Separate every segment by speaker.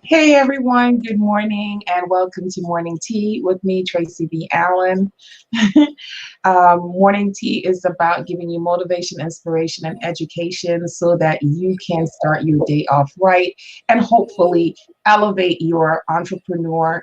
Speaker 1: Hey everyone, good morning and welcome to Morning Tea with me, Tracy V. Allen. Morning Tea is about giving you motivation, inspiration, and education so that you can start your day off right and hopefully elevate your entrepreneurship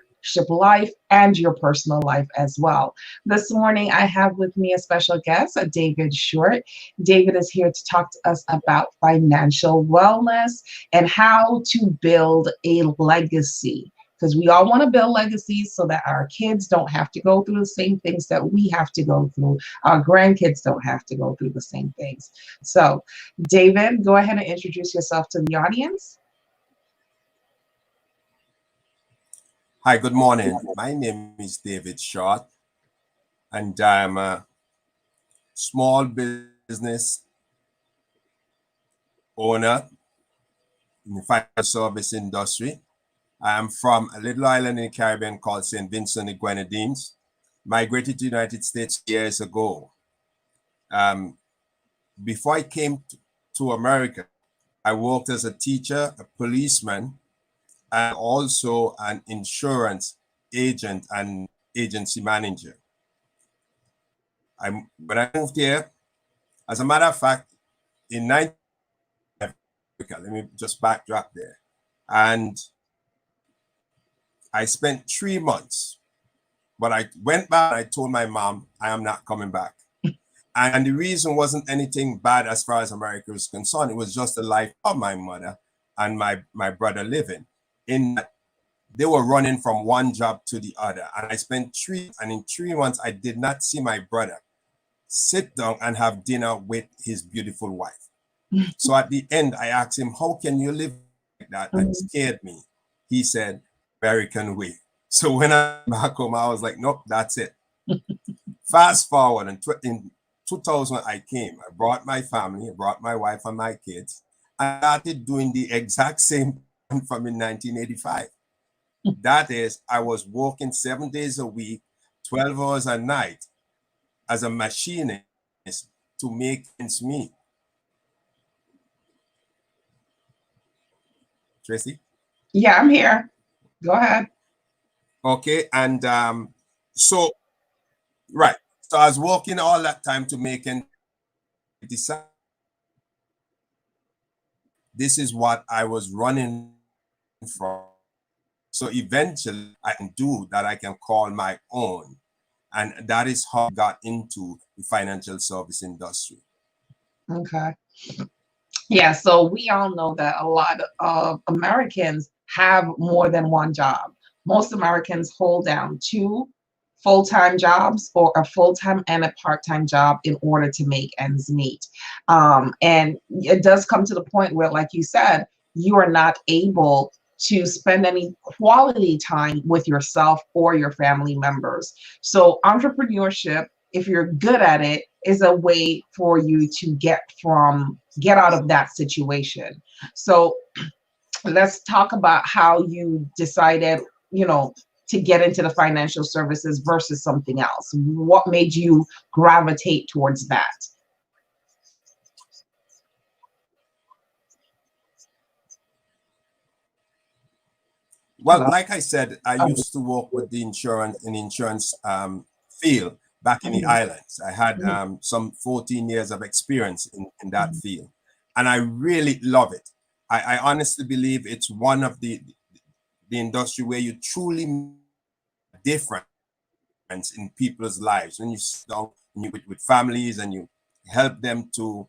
Speaker 1: life and your personal life as well. This morning, I have with me a special guest, David Shortte. David is here to talk to us about financial wellness and how to build a legacy. Because we all want to build legacies so that our kids don't have to go through the same things that we have to go through. Our grandkids don't have to go through the same things. So, David, go ahead and introduce yourself to the audience.
Speaker 2: Hi, good morning. My name is David Shortte, and I'm a small business owner in the financial service industry. I am from a little island in the Caribbean called St. Vincent, the Grenadines. Migrated to the United States years ago. Before I came to America, I worked as a teacher, a policeman, and also an insurance agent and agency manager. When I moved here, as a matter of fact, in 19 let me just backtrack there. And I spent 3 months, but I went back and I told my mom, I am not coming back. And the reason wasn't anything bad as far as America is concerned. It was just the life of my mother and my brother living. In that they were running from one job to the other. And I spent in 3 months, I did not see my brother sit down and have dinner with his beautiful wife. So at the end, I asked him, how can you live like that? That scared me. He said, American way. So when I came back home, I was like, nope, that's it. Fast forward, in 2000, I came. I brought my family, I brought my wife and my kids. I started doing the exact same thing from in 1985. That is, I was working 7 days a week, 12 hours a night as a machinist to make ends meet. Tracy?
Speaker 1: Yeah, I'm here. Go ahead.
Speaker 2: Okay, and so I was working all that time to make and decide this is what I was running from. So eventually I can do that, I can call my own. And that is how I got into the financial service industry.
Speaker 1: Okay. Yeah, so we all know that a lot of Americans have more than one job. Most Americans hold down two full-time jobs or a full-time and a part-time job in order to make ends meet. And it does come to the point where, like you said, you are not able to spend any quality time with yourself or your family members. So entrepreneurship, if you're good at it, is a way for you to get out of that situation. So let's talk about how you decided, to get into the financial services versus something else. What made you gravitate towards that?
Speaker 2: Well, like I said, I used to work with the insurance field back in the islands. I had some 14 years of experience in that field, and I really love it. I honestly believe it's one of the industry where you truly make a difference in people's lives when you sit down with families and you help them to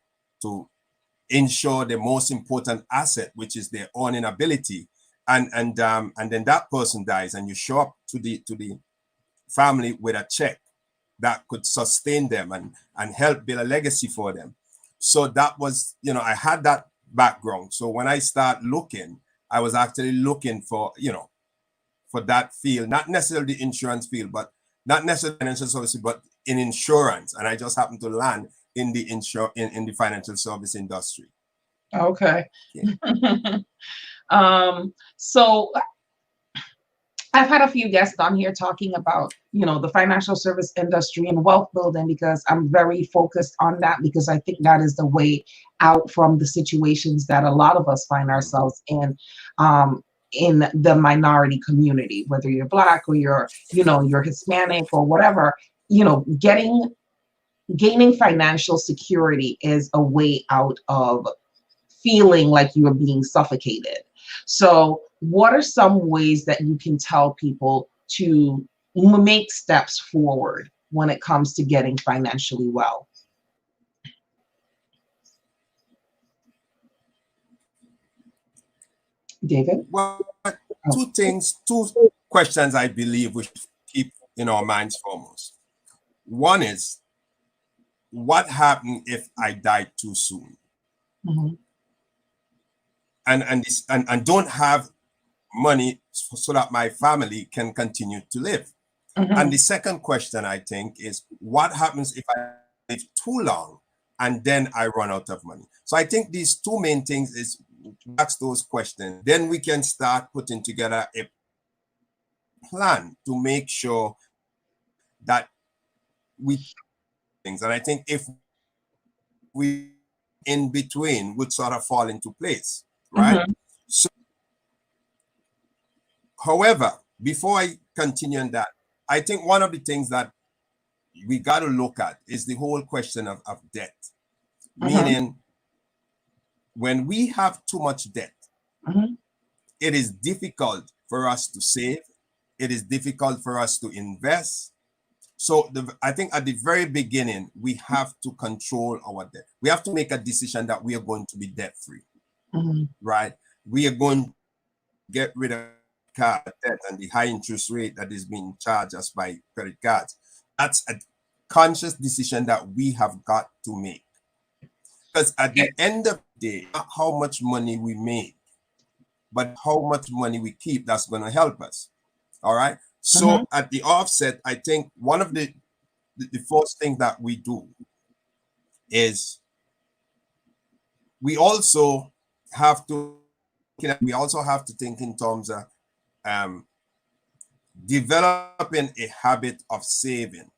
Speaker 2: ensure the most important asset, which is their earning ability. And then that person dies, and you show up to the family with a check that could sustain them and help build a legacy for them. So that was, I had that background. So when I start looking, I was actually looking for, for that field, not necessarily the insurance field, but not necessarily financial services, but in insurance. And I just happened to land in the in the financial service industry.
Speaker 1: Okay. So I've had a few guests on here talking about, the financial service industry and wealth building, because I'm very focused on that, because I think that is the way out from the situations that a lot of us find ourselves in. in the minority community, whether you're Black or you're Hispanic or whatever, gaining financial security is a way out of feeling like you are being suffocated. So what are some ways that you can tell people to make steps forward when it comes to getting financially well? David?
Speaker 2: Well, two questions I believe we should keep in our minds foremost. One is, what happened if I died too soon?
Speaker 1: Mm-hmm.
Speaker 2: And don't have money so that my family can continue to live.
Speaker 1: Mm-hmm.
Speaker 2: And the second question, I think, is what happens if I live too long and then I run out of money? So I think these two main things is ask those questions. Then we can start putting together a plan to make sure that we things. And I think if we in between would sort of fall into place, right? Mm-hmm. So, however, before I continue on that, I think one of the things that we got to look at is the whole question of debt. Mm-hmm. Meaning, when we have too much debt, mm-hmm. it is difficult for us to save. It is difficult for us to invest. So I think at the very beginning, we have to control our debt. We have to make a decision that we are going to be debt-free, mm-hmm. right? We are going to get rid of card debt and the high interest rate that is being charged us by credit cards. That's a conscious decision that we have got to make. Because at the end of the day, not how much money we make, but how much money we keep, that's going to help us. All right. So mm-hmm. at the offset, I think one of the first thing that we do is we also have to think in terms of developing a habit of saving.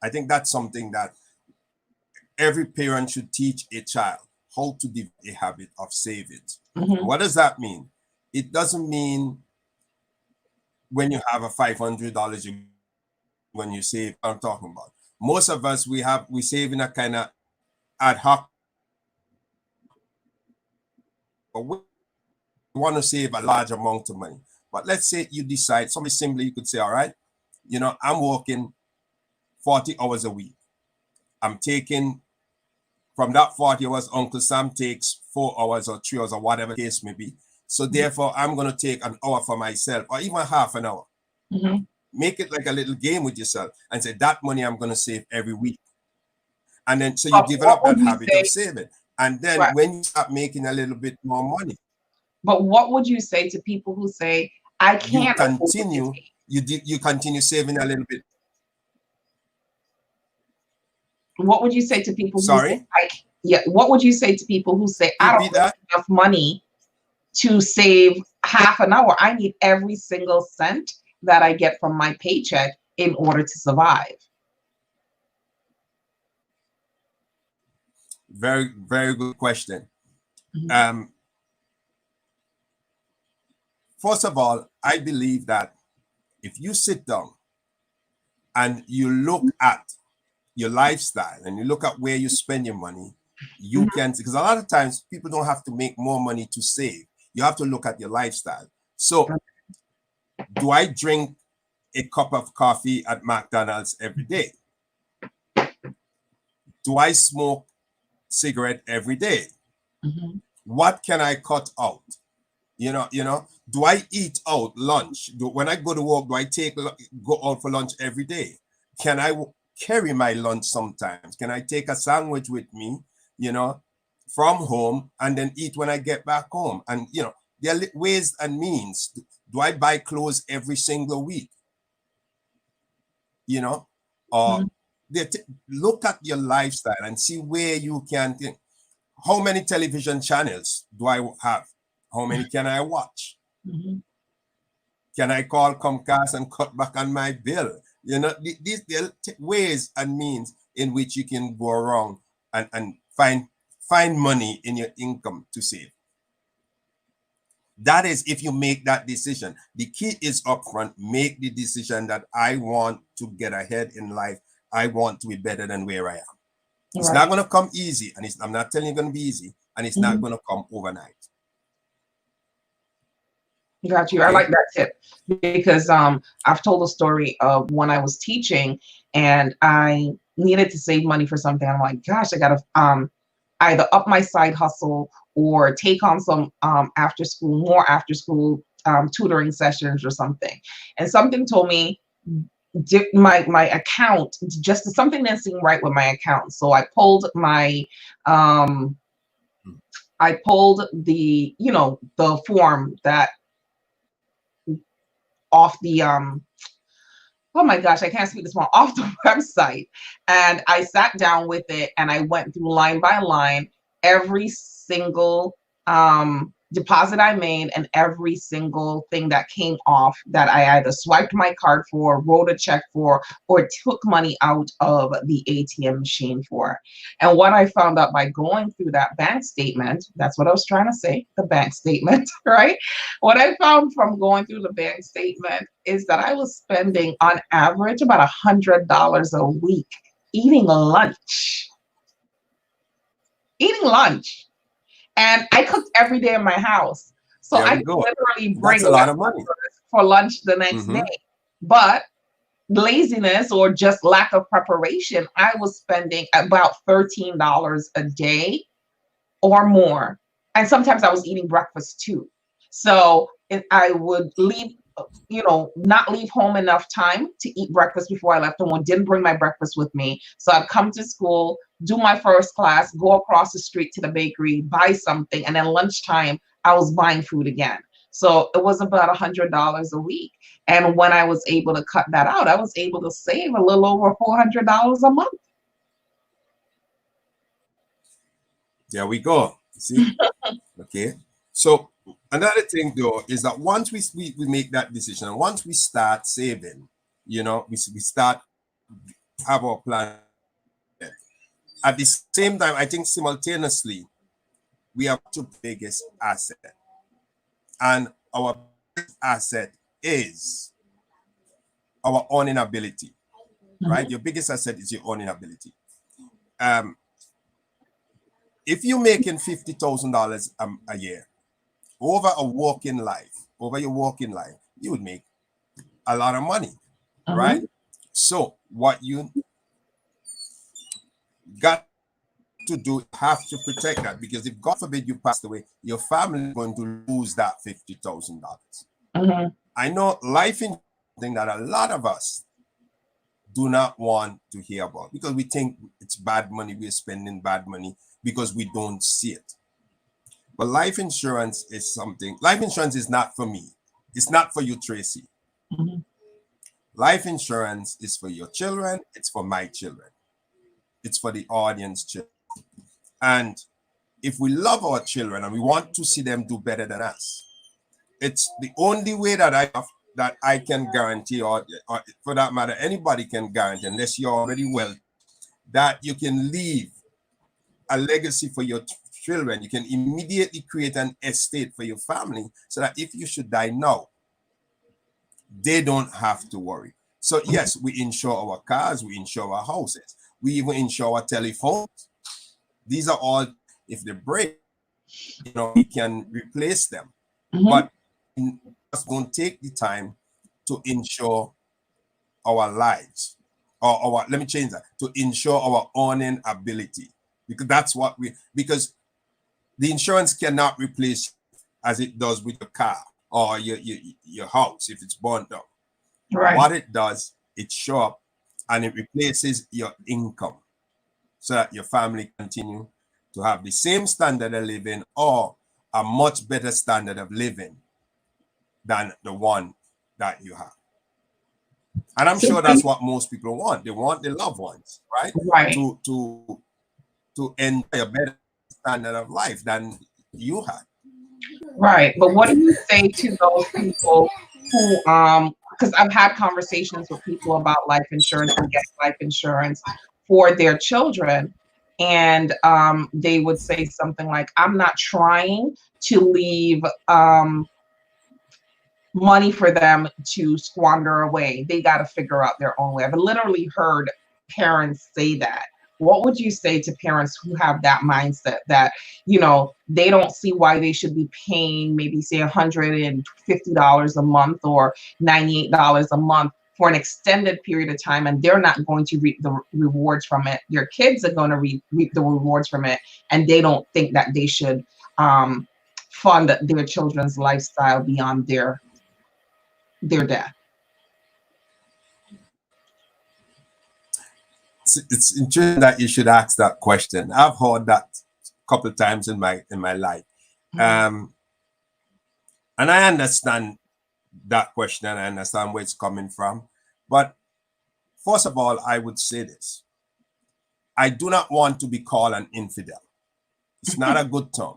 Speaker 2: I think that's something that every parent should teach a child, how to develop a habit of saving. Mm-hmm. What does that mean? It doesn't mean when you have a $500 when you save. I'm talking about most of us we save in a kind of ad hoc, but we want to save a large amount of money. But let's say you decide, somebody simply you could say, all right, I'm working 40 hours a week. I'm taking from that 40 hours, Uncle Sam takes 4 hours or 3 hours or whatever the case may be. So therefore, I'm going to take an hour for myself or even half an hour. Mm-hmm. Make it like a little game with yourself and say that money I'm going to save every week. And then so you develop that habit of saving. And then right. when you start making a little bit more money.
Speaker 1: But what would you say to people who say, I can't
Speaker 2: continue, you continue saving a little bit?
Speaker 1: What would you say to people who
Speaker 2: Sorry?
Speaker 1: say, what would you say to people who say, I don't have enough money to save half an hour? I need every single cent that I get from my paycheck in order to survive.
Speaker 2: Very, very good question. Mm-hmm. First of all, I believe that if you sit down and you look at your lifestyle and you look at where you spend your money, you mm-hmm. can, because a lot of times people don't have to make more money to save. You have to look at your lifestyle. So do I drink a cup of coffee at McDonald's every day? Do I smoke cigarette every day? Mm-hmm. What can I cut out? Do I eat out lunch? When I go to work, do I go out for lunch every day? Can I carry my lunch sometimes? Can I take a sandwich with me, from home and then eat when I get back home? And, there are ways and means. Do I buy clothes every single week? Or mm-hmm. Look at your lifestyle and see where you can think. How many television channels do I have? How many can I watch? Mm-hmm. Can I call Comcast and cut back on my bill? These are ways and means in which you can go around and find money in your income to save. That is, if you make that decision. The key is upfront. Make the decision that I want to get ahead in life. I want to be better than where I am. It's not going to come easy, and I'm not telling you it's going to be easy, and it's not going to come overnight.
Speaker 1: Got you. I like that tip because I've told a story of when I was teaching and I needed to save money for something. I'm like, gosh, I gotta either up my side hustle or take on some more after school tutoring sessions or something. And something told me my account, just something didn't seem right with my account. So I pulled my the the form that off the oh my gosh, I can't speak this one, off the website. And I sat down with it and I went through line by line every single deposit I made and every single thing that came off that I either swiped my card for, wrote a check for, or took money out of the ATM machine for. And what I found out by going through that bank statement, that's what I was trying to say, the bank statement, right? What I found from going through the bank statement is that I was spending on average about $100 a week eating lunch. And I cooked every day in my house. So I could literally bring
Speaker 2: a lot of money
Speaker 1: for lunch the next day. But laziness or just lack of preparation, I was spending about $13 a day or more. And sometimes I was eating breakfast too. So I would leave, not leave home enough time to eat breakfast before I left home, or didn't bring my breakfast with me. So I'd come to school, do my first class, go across the street to the bakery, buy something, and then lunchtime, I was buying food again. So it was about $100 a week. And when I was able to cut that out, I was able to save a little over $400 a month.
Speaker 2: There we go. See? Okay. So another thing though is that once we make that decision, and once we start saving, we start have our plan. At the same time, I think simultaneously, we have two biggest asset. And our biggest asset is our earning ability, right? Your biggest asset is your earning ability. If you're making $50,000 a year over your working life, you would make a lot of money, right? So what you got to do, have to protect that, because if God forbid you passed away, your family is going to lose that $50,000. I know life is something that a lot of us do not want to hear about, because we think it's bad money, we're spending bad money because we don't see it. But life insurance is not for me. It's not for you, Tracy. Life insurance is for your children. It's for my children. It's for the audience children. And if we love our children and we want to see them do better than us, it's the only way that I can guarantee, or for that matter, anybody can guarantee, unless you're already wealthy, that you can leave a legacy for your children. You can immediately create an estate for your family, so that if you should die now, they don't have to worry. So yes, we insure our cars, we insure our houses, we even insure our telephones. These are all, if they break, we can replace them. But we just don't take the time to insure our lives, or let me change that, to insure our earning ability, because that's what because the insurance cannot replace you as it does with your car or your house if it's burned up. Right. What it does, it show up and it replaces your income, so that your family continue to have the same standard of living or a much better standard of living than the one that you have. And I'm sure that's what most people want. They want their loved ones, right? To enjoy a better standard of life than you had.
Speaker 1: Right. But what do you say to those people who, because I've had conversations with people about life insurance and getting life insurance for their children, and they would say something like, I'm not trying to leave money for them to squander away. They got to figure out their own way. I've literally heard parents say that. What would you say to parents who have that mindset that, you know, they don't see why they should be paying maybe say $150 a month or $98 a month for an extended period of time, and they're not going to reap the rewards from it? Your kids are going to reap the rewards from it, and they don't think that they should fund their children's lifestyle beyond their death.
Speaker 2: It's interesting that you should ask that question. I've heard that a couple of times in my life, and I understand that question, and I understand where it's coming from. But first of all, I would say this: I do not want to be called an infidel. It's not a good term.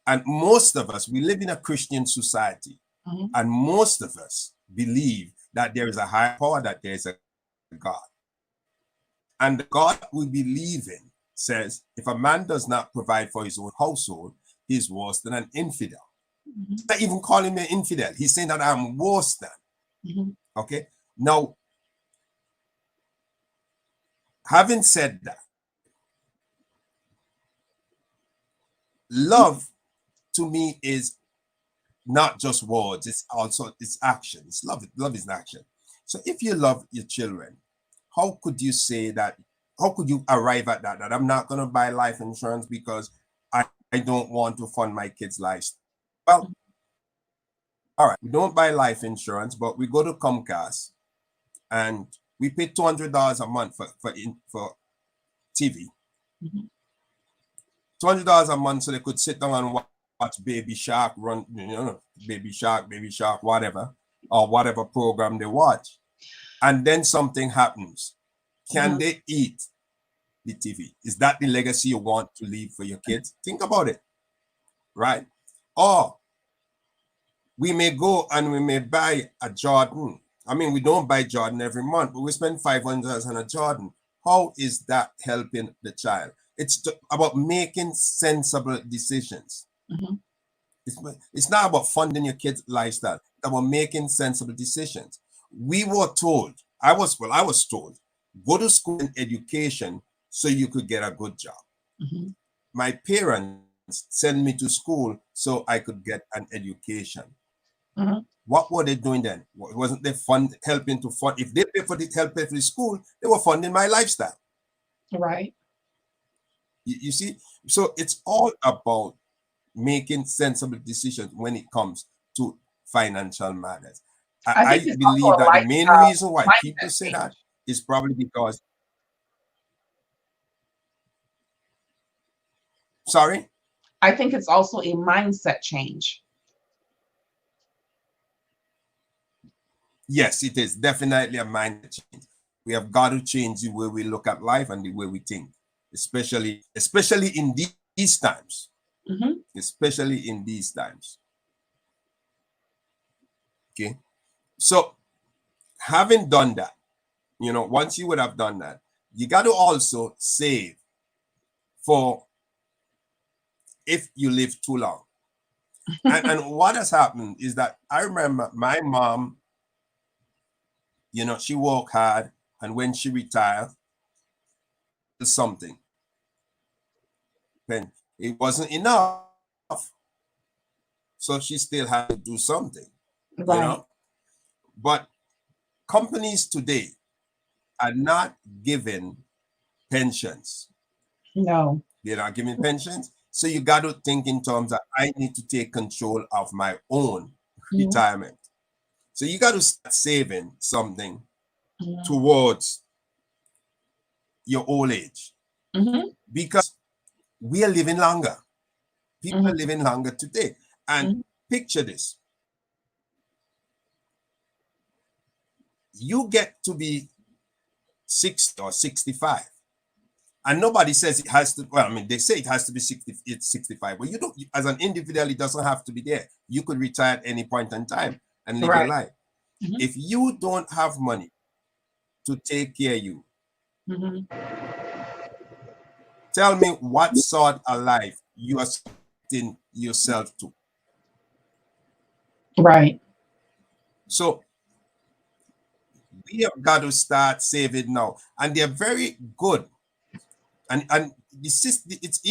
Speaker 2: And most of us, we live in a Christian society, and most of us believe that there is a higher power, that there is a God. And the God we believe in says, if a man does not provide for his own household, he's worse than an infidel. He's not even calling me an infidel. He's saying that I'm worse than. Okay. Now, having said that, love to me is not just words, it's also action. It's love. Love is an action. So if you love your children, how could you say that? How could you arrive at that? That I'm not going to buy life insurance because I don't want to fund my kids' lives. Well, all right, we don't buy life insurance, but we go to Comcast and we pay $200 a month for TV. $200 a month so they could sit down and watch Baby Shark run, Baby Shark, whatever, or whatever program they watch. And then something happens. Can they eat the TV? Is that the legacy you want to leave for your kids? Think about it, right? Or we may go and we may buy a Jordan. I mean, we don't buy Jordan every month, but we spend $500 on a Jordan. How is that helping the child? It's about making sensible decisions. It's not about funding your kids' lifestyle. It's about making sensible decisions. We were told, I was told, go to school and education so you could get a good job. My parents sent me to school so I could get an education. What were they doing then? Wasn't they helping to fund? If they pay for the school, they were funding my lifestyle.
Speaker 1: Right.
Speaker 2: You see? So it's all about making sensible decisions when it comes to financial matters. I believe that the main reason why people say that is probably because. Sorry?
Speaker 1: I think it's also a mindset change.
Speaker 2: Yes, it is definitely a mindset change. We have got to change the way we look at life and the way we think, especially in these times. Especially in these times. Okay. So having done that, once you would have done that, you got to also save for if you live too long. and what has happened is that I remember my mom, she worked hard, and when she retired, something. Then it wasn't enough. So she still had to do something.
Speaker 1: Right.
Speaker 2: But companies today are not giving pensions.
Speaker 1: No.
Speaker 2: They're not giving pensions. So you got to think in terms that I need to take control of my own retirement. So you got to start saving something towards your old age. Because we are living longer. People are living longer today. And picture this. You get to be 60 or 65. And nobody says it has to, they say it has to be 65. But you don't, as an individual, it doesn't have to be there. You could retire at any point in time and live your life. If you don't have money to take care of you, Tell me what sort of life you are expecting yourself to.
Speaker 1: Right.
Speaker 2: So we have got to start saving now, and they're very good. And the system, it's,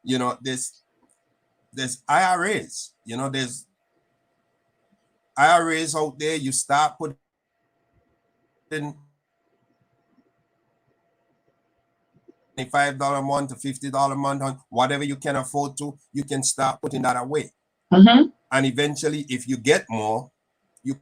Speaker 2: you know, there's IRAs, you know, there's IRAs out there. You start putting $25 a month to $50 a month on whatever you can afford to, you can start putting that away. And eventually, if you get more, you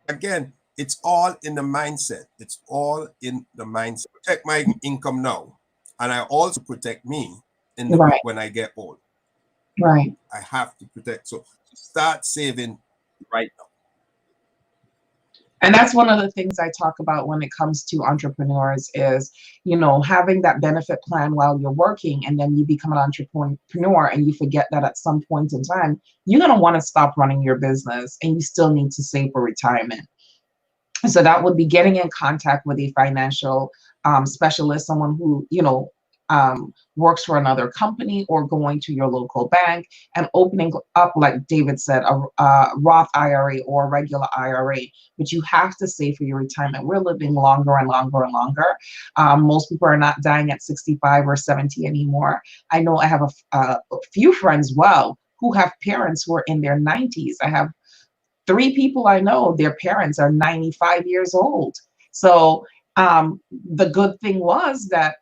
Speaker 2: again, it's all in the mindset. It's all in the mindset. Protect my income now, and I also protect me in the when I get old.
Speaker 1: Right.
Speaker 2: I have to protect. So start saving right now.
Speaker 1: And that's one of the things I talk about when it comes to entrepreneurs is, you know, having that benefit plan while you're working, and then you become an entrepreneur and you forget that at some point in time, you're going to want to stop running your business and you still need to save for retirement. So that would be getting in contact with a financial specialist, someone who, you know, works for another company, or going to your local bank and opening up, like David said, a Roth IRA or a regular IRA. But you have to save for your retirement. We're living longer and longer and longer. Most people are not dying at 65 or 70 anymore. I know I have a few friends, who have parents who are in their 90s. I have 3 people I know, their parents are 95 years old. So the good thing was that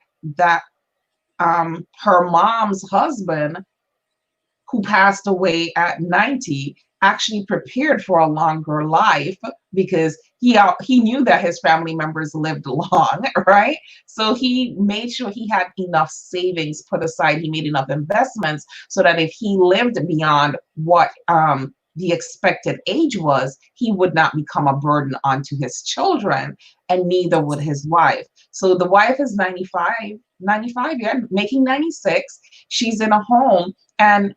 Speaker 1: her mom's husband, who passed away at 90, actually prepared for a longer life, because he knew that his family members lived long, right? So he made sure he had enough savings put aside. He made enough investments so that if he lived beyond what the expected age was, he would not become a burden onto his children, and neither would his wife. So the wife is 95, yeah, making 96. She's in a home, and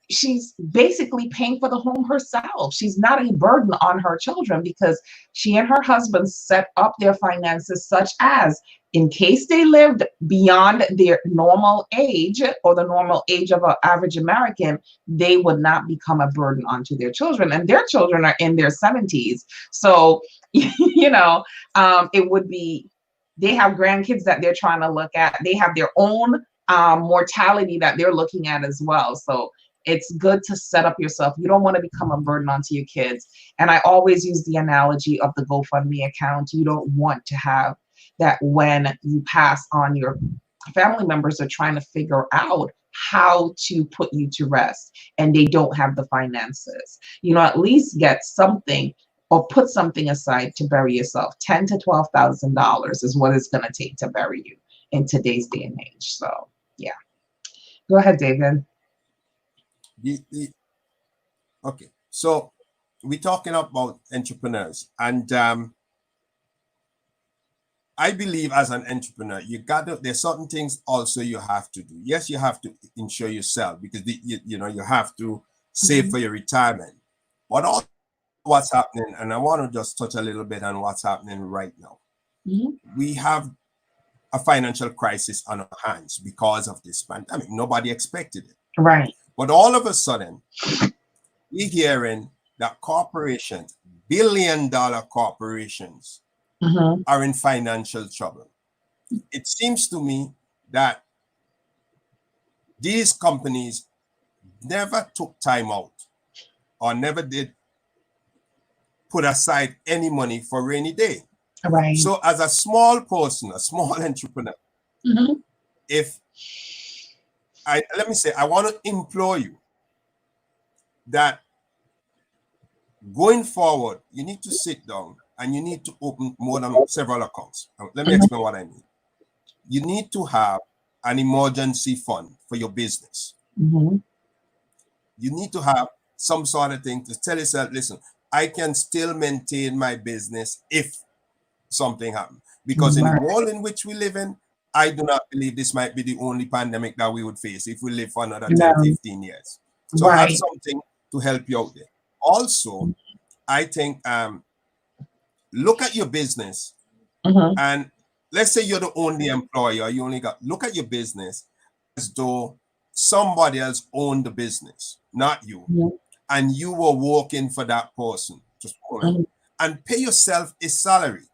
Speaker 1: she's basically paying for the home herself. She's not a burden on her children, because she and her husband set up their finances such as, in case they lived beyond their normal age, or the normal age of an average American, they would not become a burden onto their children. And their children are in their 70s. So, you know, it would be, they have grandkids that they're trying to look at. They have their own mortality that they're looking at as well. So it's good to set up yourself. You don't want to become a burden onto your kids. And I always use the analogy of the GoFundMe account. You don't want to have that when you pass on, your family members are trying to figure out how to put you to rest, and they don't have the finances. You know, at least get something, or put something aside to bury yourself. $10,000 to $12,000 is what it's going to take to bury you in today's day and age. So yeah, go ahead, David.
Speaker 2: Okay, so we're talking about entrepreneurs, and I believe as an entrepreneur, there's certain things also you have to do. Yes, you have to insure yourself, because you know, you have to save for your retirement. But also what's happening, and I want to just touch a little bit on what's happening right now. We have a financial crisis on our hands because of this pandemic. Nobody expected it.
Speaker 1: Right.
Speaker 2: But all of a sudden, we're hearing that corporations, billion-dollar corporations, are in financial trouble. It seems to me that these companies never took time out, or never did put aside any money for rainy day.
Speaker 1: Right.
Speaker 2: So as a small person, a small entrepreneur, let me say, I want to implore you that going forward, you need to sit down and you need to open more than several accounts. Let me explain what I mean. You need to have an emergency fund for your business. You need to have some sort of thing to tell yourself, listen, I can still maintain my business if something happens. Because in the world in which we live in, I do not believe this might be the only pandemic that we would face if we live for another 10, 15 years. So have something to help you out there. Also, I think look at your business and let's say you're the only employer, you only got, look at your business as though somebody else owned the business, not you.
Speaker 1: Mhm.
Speaker 2: And you were working for that person, just
Speaker 1: Mhm.
Speaker 2: and pay yourself a salary.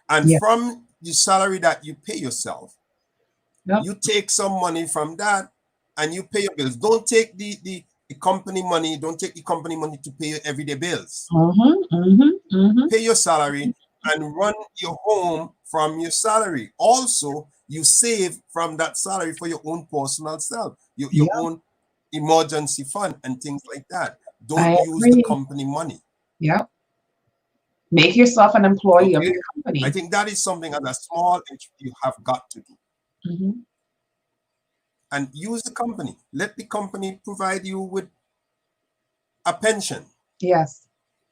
Speaker 2: And
Speaker 1: Yeah.
Speaker 2: from the salary that you pay yourself,
Speaker 1: Yep.
Speaker 2: you take some money from that and you pay your bills. Don't take the company money, don't take the company money to pay your everyday bills. Pay your salary and run your home from your salary. Also, you save from that salary for your own personal self, your
Speaker 1: Yep.
Speaker 2: own emergency fund and things like that. Don't
Speaker 1: I
Speaker 2: use the
Speaker 1: agree.
Speaker 2: company money.
Speaker 1: Yep. Make yourself an employee of
Speaker 2: Okay?
Speaker 1: your company.
Speaker 2: I think that is something as a small age you have got to do.
Speaker 1: Mhm.
Speaker 2: And use the company. Let the company provide you with a pension.
Speaker 1: Yes.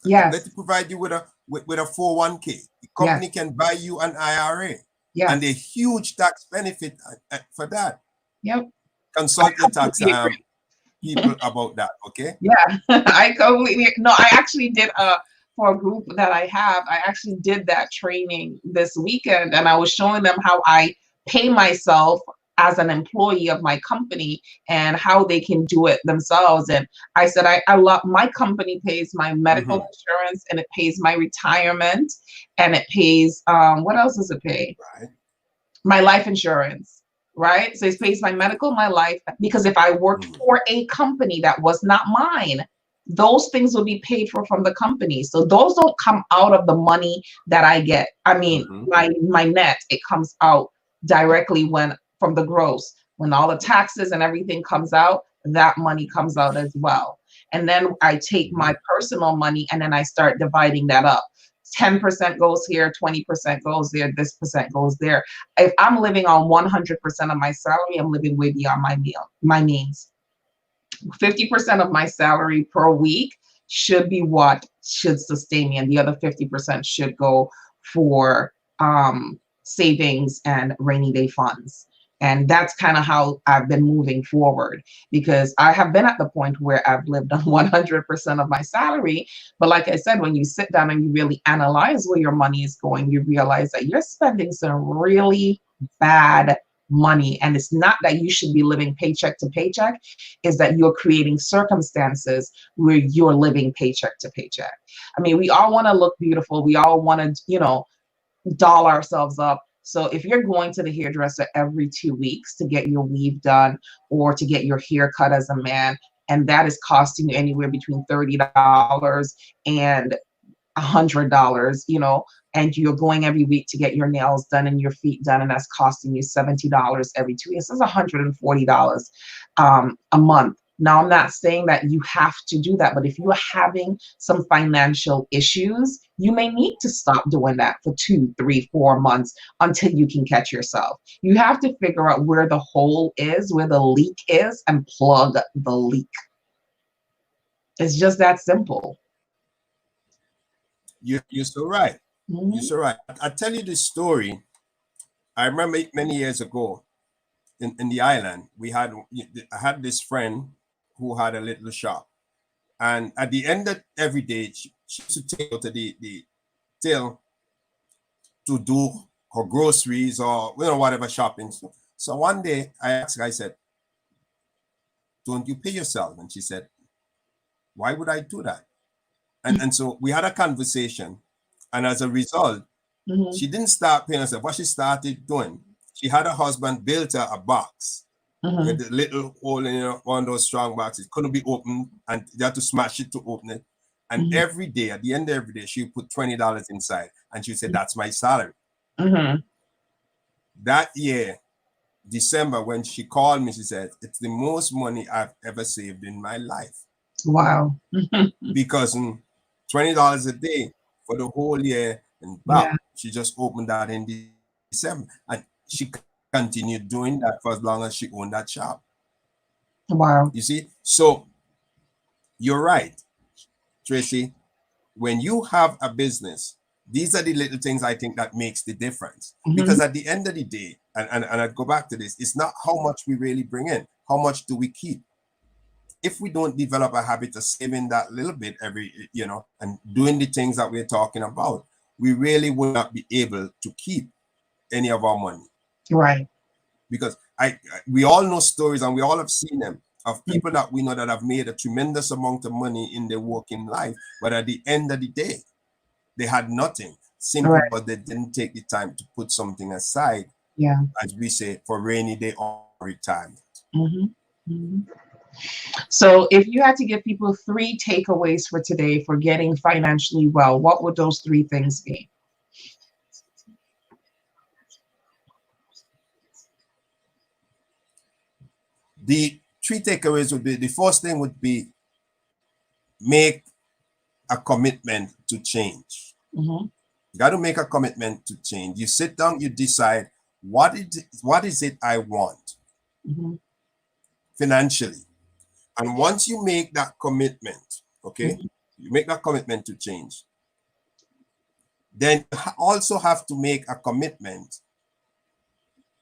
Speaker 2: Let
Speaker 1: Yes.
Speaker 2: it provide you with a 401k. The
Speaker 1: Yes.
Speaker 2: company can buy you an IRA.
Speaker 1: Yes.
Speaker 2: And a huge tax benefit for that.
Speaker 1: Yep.
Speaker 2: Consult your tax
Speaker 1: completely agree.
Speaker 2: people about that, okay?
Speaker 1: Yeah, I completely no, I actually did for a group that I have, I actually did that training this weekend and I was showing them how I pay myself as an employee of my company and how they can do it themselves. And I said, I love my company pays my medical insurance and it pays my retirement and it pays what else does it pay?
Speaker 2: Right.
Speaker 1: My life insurance, right? So it pays my medical, my life, because if I worked for a company that was not mine, those things will be paid for from the company. So those don't come out of the money that I get. I mean, my net, it comes out directly when from the gross. When all the taxes and everything comes out, that money comes out as well. And then I take my personal money and then I start dividing that up. 10% goes here, 20% goes there, this percent goes there. If I'm living on 100% of my salary, I'm living way beyond my means. 50% of my salary per week should be what should sustain me, and the other 50% should go for savings and rainy day funds. And that's kind of how I've been moving forward, because I have been at the point where I've lived on 100% of my salary. But like I said, when you sit down and you really analyze where your money is going, you realize that you're spending some really bad money. And it's not that you should be living paycheck to paycheck, is that you're creating circumstances where you're living paycheck to paycheck. I mean, we all want to look beautiful. We all want to, doll ourselves up. So if you're going to the hairdresser every 2 weeks to get your weave done or to get your hair cut as a man, and that is costing you anywhere between $30 and $100, and you're going every week to get your nails done and your feet done, and that's costing you $70 every 2 weeks. That's $140 a month. Now, I'm not saying that you have to do that, but if you're having some financial issues, you may need to stop doing that for 2, 3, 4 months until you can catch yourself. You have to figure out where the hole is, where the leak is, and plug the leak. It's just that simple.
Speaker 2: You're so right. You're so right. I tell you this story. I remember many years ago in the island, I had this friend who had a little shop. And at the end of every day, she used to take her to the till to do her groceries or whatever shopping. So one day I asked her, I said, "Don't you pay yourself?" And she said, "Why would I do that?" And so we had a conversation. And as a result, she didn't start paying herself. What she started doing, she had her husband built her a box with a little hole in one of those strong boxes. Couldn't be opened, and you had to smash it to open it. And every day, at the end of every day, she would put $20 inside. And she said, "That's my salary." That year, December, when she called me, she said, "It's the most money I've ever saved in my life."
Speaker 1: Wow.
Speaker 2: Because $20 a day for the whole year, and she just opened that in December, and she continued doing that for as long as she owned that shop.
Speaker 1: Wow.
Speaker 2: You see, so you're right, Tracy. When you have a business, these are the little things I think that makes the difference. Because at the end of the day, and I'd go back to this, it's not how much we really bring in, how much do we keep? If we don't develop a habit of saving that little bit and doing the things that we're talking about, we really will not be able to keep. any of our money.
Speaker 1: Right.
Speaker 2: Because we all know stories, and we all have seen them, of people that we know that have made a tremendous amount of money in their working life, but at the end of the day, they had nothing, simply because they didn't take the time to put something aside, as we say, for rainy day or retirement.
Speaker 1: So if you had to give people 3 takeaways for today for getting financially well, what would those 3 things be?
Speaker 2: The 3 takeaways would be, the first thing would be, make a commitment to change. You got to make a commitment to change. You sit down, you decide, what is it I want financially. And once you make that commitment, okay, you make that commitment to change, then you also have to make a commitment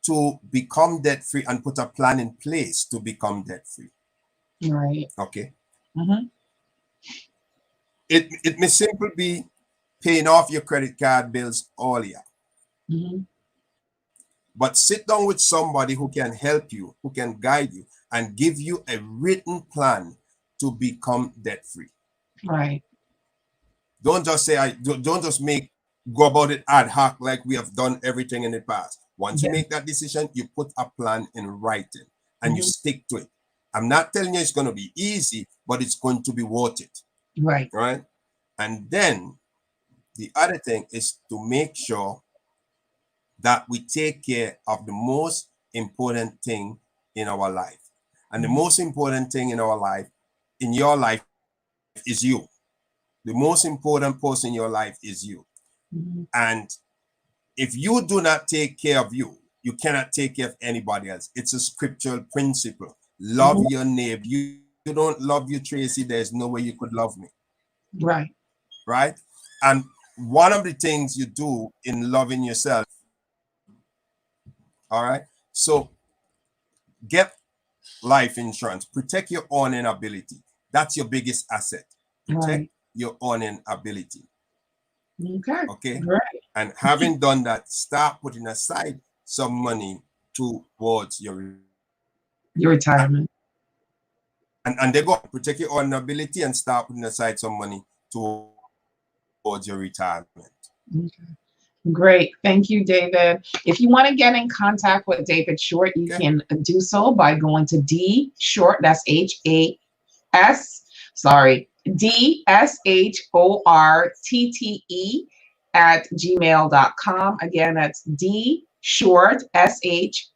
Speaker 2: to become debt free and put a plan in place to become debt free.
Speaker 1: Right.
Speaker 2: Okay. It may simply be paying off your credit card bills all year. But sit down with somebody who can help you, who can guide you, and give you a written plan to become debt free.
Speaker 1: Right.
Speaker 2: Don't just say, don't just go about it ad hoc like we have done everything in the past. Once you make that decision, you put a plan in writing and you stick to it. I'm not telling you it's going to be easy, but it's going to be worth it.
Speaker 1: Right.
Speaker 2: Right. And then the other thing is to make sure that we take care of the most important thing in our life. And the most important thing in our life, in your life, is you. The most important person in your life is you. And if you do not take care of you, you cannot take care of anybody else. It's a scriptural principle. Love your neighbor. You don't love you, Tracy, there's no way you could love me.
Speaker 1: Right.
Speaker 2: Right? And one of the things you do in loving yourself, all right, so get life insurance. Protect your earning ability. That's your biggest asset. Protect your earning ability. Okay.
Speaker 1: Right.
Speaker 2: And having done that, start putting aside some money towards your
Speaker 1: retirement.
Speaker 2: And they go protect your earning ability and start putting aside some money towards your retirement.
Speaker 1: Great. Thank you, David. If you want to get in contact with David Shortte, you can do so by going to D Shortte, that's DSHORTTE @gmail.com. Again, that's D Shortte, SHORTTE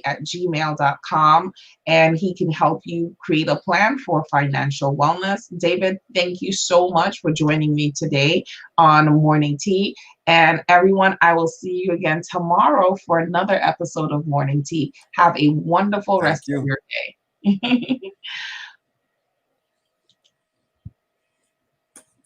Speaker 1: @gmail.com. And he can help you create a plan for financial wellness. David, thank you so much for joining me today on Morning Tea. And everyone, I will see you again tomorrow for another episode of Morning Tea. Have a wonderful rest of your day.